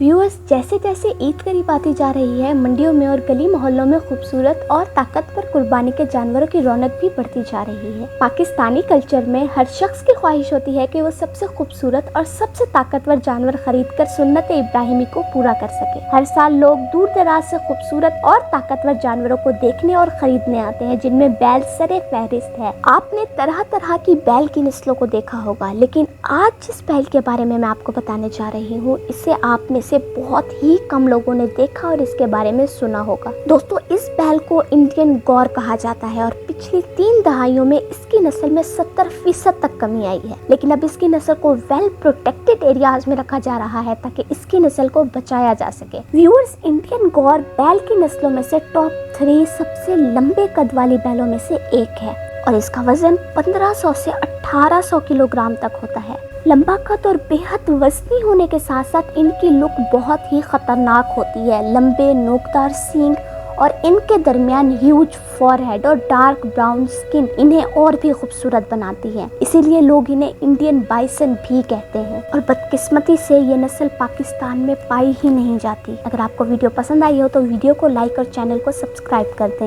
Viewers, जैसे जैसे ईद करीब आती जा रही है, मंडियों में और गली मोहल्लों में खूबसूरत और ताकतवर कुर्बानी के जानवरों की रौनक भी बढ़ती जा रही है। पाकिस्तानी कल्चर में हर शख्स की ख्वाहिश होती है कि वो सबसे खूबसूरत और सबसे ताकतवर जानवर खरीदकर सुन्नत इब्राहिमी को पूरा कर सके। हर साल लोग दूर दराज से खूबसूरत और ताकतवर जानवरों को देखने और खरीदने आते हैं, जिनमें बैल सरे फहरिस्त है। आपने तरह तरह की बैल की नस्लों को देखा होगा, लेकिन आज जिस बैल के बारे में मैं आपको बताने जा रही हूँ, इसे आप में से बहुत ही कम लोगों ने देखा और इसके बारे में सुना होगा। दोस्तों, इस बैल को इंडियन गौर कहा जाता है और पिछली 3 दहाइयों में इसकी नस्ल में 70% तक कमी आई है। लेकिन अब इसकी नस्ल को वेल प्रोटेक्टेड एरियाज में रखा जा रहा है ताकि इसकी नस्ल को बचाया जा सके। व्यूअर्स, इंडियन गौर बैल की नस्लों में से टॉप 3 सबसे लंबे कद वाली बैलों में से एक है और इसका वजन 1500 से 1800 किलोग्राम तक होता है। लंबा कद और बेहद वजनी होने के साथ साथ इनकी लुक बहुत ही खतरनाक होती है। लंबे नोकदार सींग और इनके दरमियान ह्यूज फॉरहेड और डार्क ब्राउन स्किन इन्हें और भी खूबसूरत बनाती है। इसीलिए लोग इन्हें इंडियन बाइसन भी कहते हैं और बदकिस्मती से ये नस्ल पाकिस्तान में पाई ही नहीं जाती। अगर आपको वीडियो पसंद आई हो तो वीडियो को लाइक और चैनल को सब्सक्राइब कर दें।